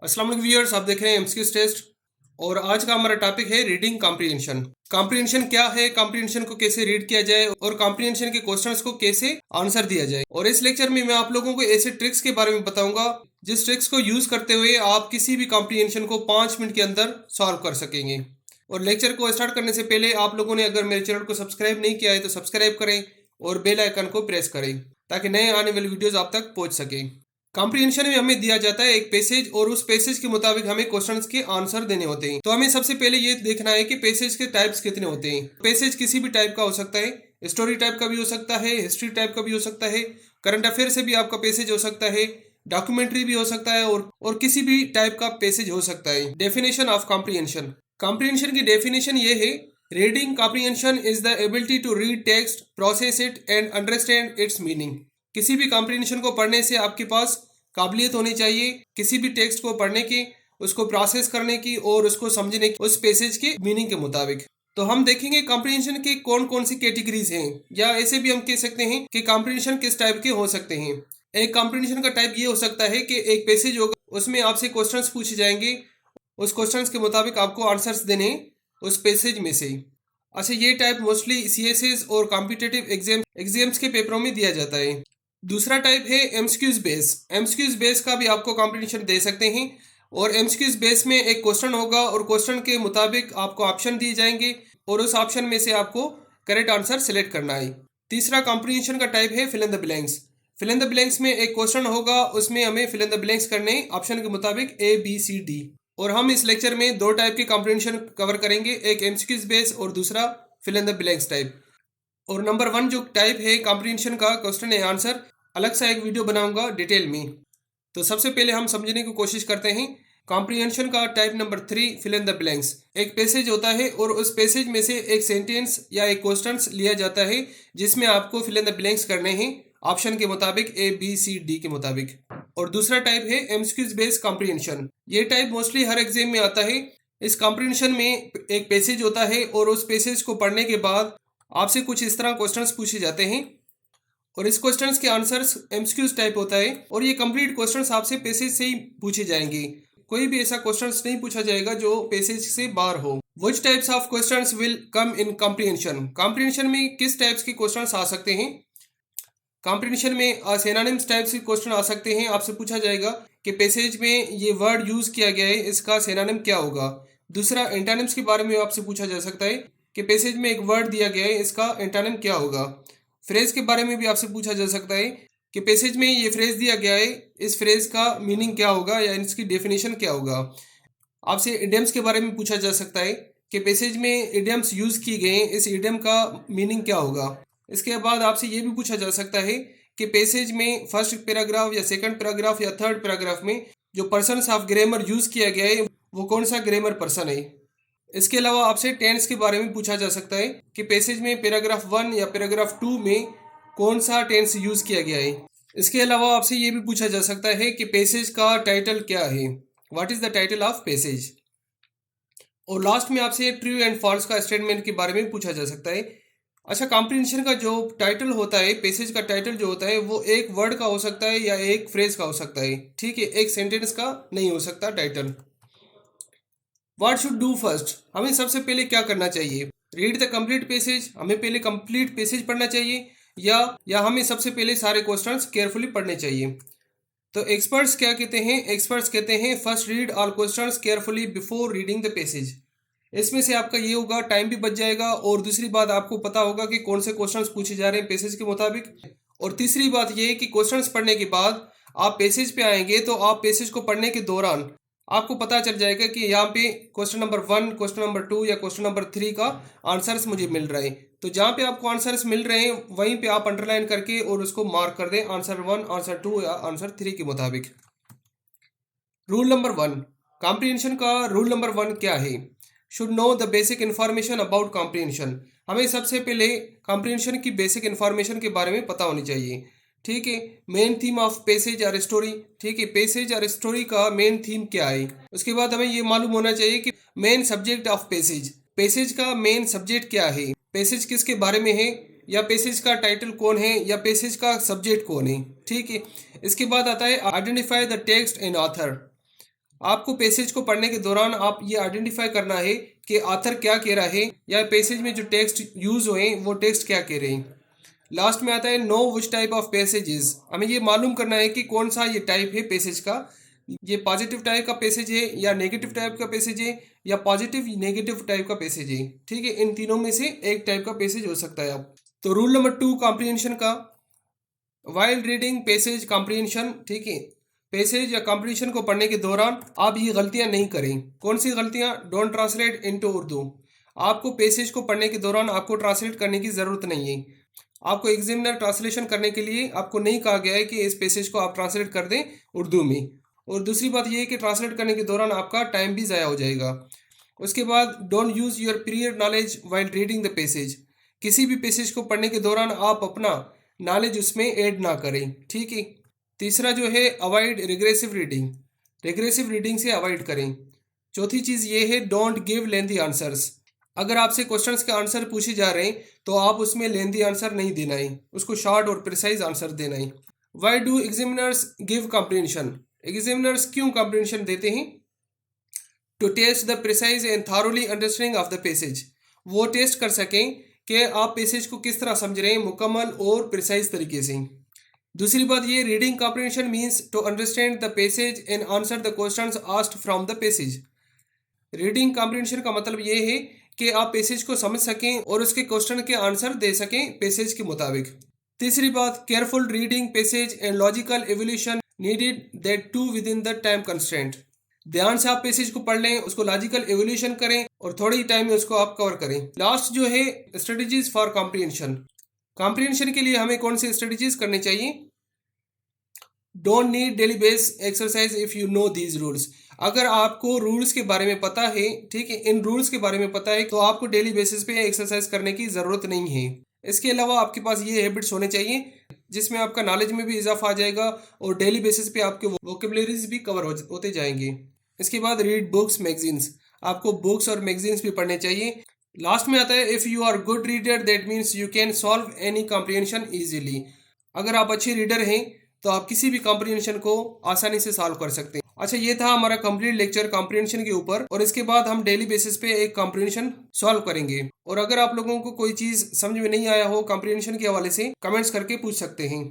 अस्सलाम वालेकुम व्यूअर्स, आप देख रहे हैं एमसीक्यूज टेस्ट। और आज का हमारा टॉपिक है रीडिंग कॉम्प्रिहेंशन। कॉम्प्रिहेंशन क्या है, कॉम्प्रिहेंशन को कैसे रीड किया जाए और कॉम्प्रिहेंशन के क्वेश्चंस को कैसे आंसर दिया जाए। और इस लेक्चर में मैं आप लोगों को ऐसे ट्रिक्स के बारे में बताऊंगा जिस ट्रिक्स को यूज करते हुए आप किसी भी कॉम्प्रिहेंशन को 5 मिनट के अंदर सॉल्व कर सकेंगे। और लेक्चर को स्टार्ट करने से पहले आप लोगों ने अगर मेरे चैनल को सब्सक्राइब नहीं किया है तो सब्सक्राइब करें और बेल आइकन को प्रेस करें ताकि नए आने वाली वीडियोस आप तक पहुंच सके। कॉम्प्रिहेंशन में हमें दिया जाता है एक पैसेज और उस पैसेज के मुताबिक हमें क्वेश्चंस के आंसर देने होते हैं। तो हमें सबसे पहले ये देखना है कि पैसेज के टाइप्स कितने होते हैं। पैसेज किसी भी टाइप का हो सकता है, स्टोरी टाइप का भी हो सकता है, हिस्ट्री टाइप का भी हो सकता है, करंट अफेयर से भी आपका पैसेज हो सकता है, डॉक्यूमेंट्री भी हो सकता है और किसी भी टाइप का पैसेज हो सकता है। Definition of comprehension. कॉम्प्रिहेंशन की डेफिनेशन ये है, reading comprehension is the ability to read text, process it and understand its meaning. किसी भी कॉम्प्रिहेंशन को पढ़ने से आपके पास काबिलियत होनी चाहिए किसी भी टेक्स्ट को पढ़ने की, उसको प्रोसेस करने की और उसको समझने की उस पैसेज के मीनिंग के मुताबिक। तो हम देखेंगे कॉम्प्रिहेंशन के कौन कौन सी कैटेगरीज हैं, या ऐसे भी हम कह सकते हैं कि कॉम्प्रिहेंशन किस टाइप के हो सकते हैं। एक कॉम्प्रिहेंशन का टाइप ये हो सकता है कि एक पैसेज होगा, उसमें आपसे क्वेश्चंस पूछे जाएंगे, उस क्वेश्चंस के मुताबिक आपको आंसर्स देने उस पैसेज में से। अच्छा, ये टाइप मोस्टली सीएसएस और कॉम्पिटिटिव एग्जाम्स के पेपरों में दिया जाता है। दूसरा टाइप है एमसीक्यूज बेस। एमसीक्यूज बेस का भी आपको कॉम्पिटिशन दे सकते हैं और एमसीक्यूज बेस में एक क्वेश्चन होगा और क्वेश्चन के मुताबिक आपको ऑप्शन दिए जाएंगे और उस ऑप्शन में से आपको करेक्ट आंसर सेलेक्ट करना है। तीसरा कॉम्प्रिहेंशन का टाइप है fill in the blanks. Fill in the blanks में एक क्वेश्चन होगा, उसमें हमें फिल इन द ब्लैंक्स करने ऑप्शन के मुताबिक ABCD। और हम इस लेक्चर में दो टाइप के कॉम्प्रिहेंशन कवर करेंगे, एक एमसीक्यूज बेस और दूसरा fill in the blanks type. और नंबर 1 जो टाइप है कॉम्प्रिहेंशन का क्वेश्चन है आंसर, अलग सा एक वीडियो बनाऊंगा डिटेल में। तो सबसे पहले हम समझने की कोशिश करते हैं कॉम्प्रिहेंशन का type number 3, fill in the blanks. एक पैसेज होता है और उस पैसेज में से एक सेंटेंस या एक क्वेश्चन लिया जाता है जिसमें आपको फिल इन द ब्लैंक्स करने हैं ऑप्शन के मुताबिक, ABCD के मुताबिक। और दूसरा टाइप है एमसीक्यूज बेस्ड कॉम्प्रिहेंशन। ये टाइप मोस्टली हर एग्जाम में आता है। इस कॉम्प्रिहेंशन में एक पैसेज होता है और उस पैसेज को पढ़ने के बाद आपसे कुछ इस तरह क्वेश्चंस पूछे जाते हैं और इस क्वेश्चंस के आंसर्स एमसीक्यूज टाइप होता है और ये कंप्लीट क्वेश्चंस आपसे पैसेज से ही पूछे जाएंगे। कोई भी ऐसा क्वेश्चंस नहीं पूछा जाएगा जो पैसेज से बाहर हो। Which types of questions will come in comprehension. Comprehension में किस टाइप्स के क्वेश्चंस आ सकते हैं। कॉम्प्रिहेंशन में सिनोनिम्स टाइप से क्वेश्चन आ सकते हैं। आपसे पूछा जाएगा कि पैसेज में ये वर्ड यूज किया गया है, इसका सिनोनिम क्या होगा। दूसरा, एंटोनिम्स के बारे में आपसे पूछा जा सकता है कि पैसेज में एक वर्ड दिया गया है, इसका एंटोनिम क्या होगा। फ्रेज के बारे में भी आपसे पूछा जा सकता है कि पैसेज में ये फ्रेज दिया गया है, इस फ्रेज का मीनिंग क्या होगा या इसकी डेफिनेशन क्या होगा। आपसे इडियम्स के बारे में पूछा जा सकता है कि पैसेज में इडियम्स यूज किए गए हैं, इस इडियम का मीनिंग क्या होगा। इसके बाद आपसे ये भी पूछा जा सकता है कि पैसेज में फर्स्ट पैराग्राफ या सेकंड पैराग्राफ या थर्ड पैराग्राफ में जो पर्सन्स ऑफ ग्रामर यूज किया गया है वो कौन सा ग्रामर पर्सन है। इसके अलावा आपसे टेंस के बारे में पूछा जा सकता है कि पैसेज में पैराग्राफ 1 या पैराग्राफ 2 में कौन सा टेंस यूज किया गया है। इसके अलावा आपसे ये भी पूछा जा सकता है कि पैसेज का टाइटल क्या है, what is the title of passage. और लास्ट में आपसे ट्रू एंड फॉल्स का स्टेटमेंट के बारे में पूछा जा सकता है। अच्छा, कॉम्प्रिहेंशन का जो टाइटल होता है, पैसेज का टाइटल जो होता है वो एक वर्ड का हो सकता है या एक फ्रेज का हो सकता है, ठीक है, एक सेंटेंस का नहीं हो सकता title. What should do first. हमें सबसे पहले क्या करना चाहिए। Read the complete passage. हमें पहले कंप्लीट पैसेज पढ़ना चाहिए या हमें सबसे पहले सारे क्वेश्चंस केयरफुली पढ़ने चाहिए। तो एक्सपर्ट्स क्या कहते हैं, एक्सपर्ट्स कहते हैं first read all questions carefully before reading the passage. इसमें से आपका ये होगा, टाइम भी बच जाएगा और दूसरी बात आपको पता होगा कि कौन से क्वेश्चंस पूछे जा रहे हैं पैसेज के मुताबिक। और तीसरी बात ये है कि क्वेश्चंस पढ़ने के बाद आप पैसेज पे आएंगे तो आप पैसेज को पढ़ने के दौरान आपको पता चल जाएगा कि यहाँ पे क्वेश्चन नंबर 1, क्वेश्चन नंबर 2 या क्वेश्चन नंबर 3 का आंसर्स मुझे मिल रहे हैं। तो जहाँ पे आपको आंसर्स मिल रहे हैं वहीं पे आप अंडरलाइन करके और उसको मार्क कर दें आंसर 1, आंसर 2 या आंसर 3 के मुताबिक। रूल नंबर 1, कॉम्प्रिहेंशन का रूल नंबर 1 क्या है। Should know the basic information about comprehension. हमें सबसे पहले कॉम्प्रिहेंशन की बेसिक इन्फॉर्मेशन के बारे में पता होनी चाहिए, ठीक है। मेन थीम ऑफ पैसेज और स्टोरी, ठीक है, पैसेज और स्टोरी का मेन थीम क्या है। उसके बाद हमें ये मालूम होना चाहिए कि main subject of passage, passage का मेन सब्जेक्ट क्या है, पैसेज किसके बारे में है, या पैसेज का टाइटल कौन है, या पैसेज का सब्जेक्ट कौन है, ठीक है। इसके बाद आता है identify the text and author. आपको पैसेज को पढ़ने के दौरान आप ये आइडेंटिफाई करना है कि ऑथर क्या कह रहा है या पैसेज में जो टेक्स्ट यूज हुए वो टेक्स्ट क्या कह रहे हैं। लास्ट में आता है know which type of passages. हमें ये मालूम करना है कि कौन सा ये टाइप है पैसेज का। ये पॉजिटिव टाइप का पैसेज है या नेगेटिव टाइप का पैसेज है या पॉजिटिव नेगेटिव टाइप का पैसेज है। ठीक है, इन तीनों में से एक टाइप का पैसेज हो सकता है। आप तो रूल नंबर 2 कॉम्प्रिहेंशन का, वाइल रीडिंग पैसेज कॉम्प्रिहेंशन। ठीक है, पैसेज या कॉम्प्रिहेंशन को पढ़ने के दौरान आप ये गलतियां नहीं करें। कौन सी गलतियां? Don't translate into Urdu. आपको पैसेज को पढ़ने के दौरान आपको ट्रांसलेट करने की ज़रूरत नहीं है। आपको एग्जामिनर ट्रांसलेशन करने के लिए आपको नहीं कहा गया है कि इस पैसेज को आप ट्रांसलेट कर दें उर्दू में। और दूसरी बात यह है कि ट्रांसलेट करने के दौरान आपका टाइम भी ज़ाया हो जाएगा। उसके बाद don't use your prior knowledge while reading the passage. किसी भी पैसेज को पढ़ने के दौरान आप अपना नॉलेज उसमें ऐड ना करें। ठीक है। तीसरा जो है avoid regressive reading. Regressive reading से अवॉइड करें। चौथी चीज़ ये है डोंट गिव लेंथी आंसर्स। अगर आपसे क्वेश्चंस के आंसर पूछे जा रहे हैं तो आप उसमें लेंथी आंसर नहीं देना है, उसको शॉर्ट और प्रिसाइज आंसर देना है। Why do examiners give comprehension? Examiners क्यों कॉम्प्रिहेंशन देते हैं? To test the precise and thoroughly understanding of the passage. वो टेस्ट कर सकें कि आप पैसेज को किस तरह समझ रहे हैं, मुकम्मल और प्रिसाइज तरीके से। दूसरी बात ये, reading comprehension means to understand the passage and answer the questions asked from the passage. Reading comprehension का मतलब ये है कि आप पैसेज को समझ सकें और उसके क्वेश्चन के आंसर दे सकें पैसेज के मुताबिक। तीसरी बात, careful reading passage and logical evolution needed that to within the time constraint. ध्यान से आप पैसेज को पढ़ लें, उसको लॉजिकल एवोल्यूशन करें और थोड़े ही टाइम में उसको आप कवर करें। लास्ट जो है स्ट्रेटजीज फॉर कॉम्प्रिहेंशन। कॉम्प्रिहेंशन के लिए हमें कौन सी स्ट्रेटजीज करनी चाहिए? Don't need daily base exercise if you know these rules. अगर आपको रूल्स के बारे में पता है, ठीक है, इन रूल्स के बारे में पता है, तो आपको डेली बेसिस पे एक्सरसाइज करने की ज़रूरत नहीं है। इसके अलावा आपके पास ये हैबिट्स होने चाहिए जिसमें आपका नॉलेज में भी इजाफा आ जाएगा और डेली बेसिस पे आपके वोकेबलरीज भी कवर होते जाएंगे। इसके बाद रीड बुक्स मैगजीन्स। आपको बुक्स और मैगजीन्स भी पढ़ने चाहिए। लास्ट में आता है if you are good reader that means you can solve any comprehension easily. अगर आप अच्छे रीडर हैं तो आप किसी भी कॉम्प्रिहेंशन को आसानी से सॉल्व कर सकते हैं। अच्छा, ये था हमारा कंप्लीट लेक्चर कॉम्प्रिहेंशन के ऊपर, और इसके बाद हम डेली बेसिस पे एक कॉम्प्रिहेंशन सॉल्व करेंगे। और अगर आप लोगों को कोई चीज़ समझ में नहीं आया हो कॉम्प्रिहेंशन के हवाले से, कमेंट्स करके पूछ सकते हैं।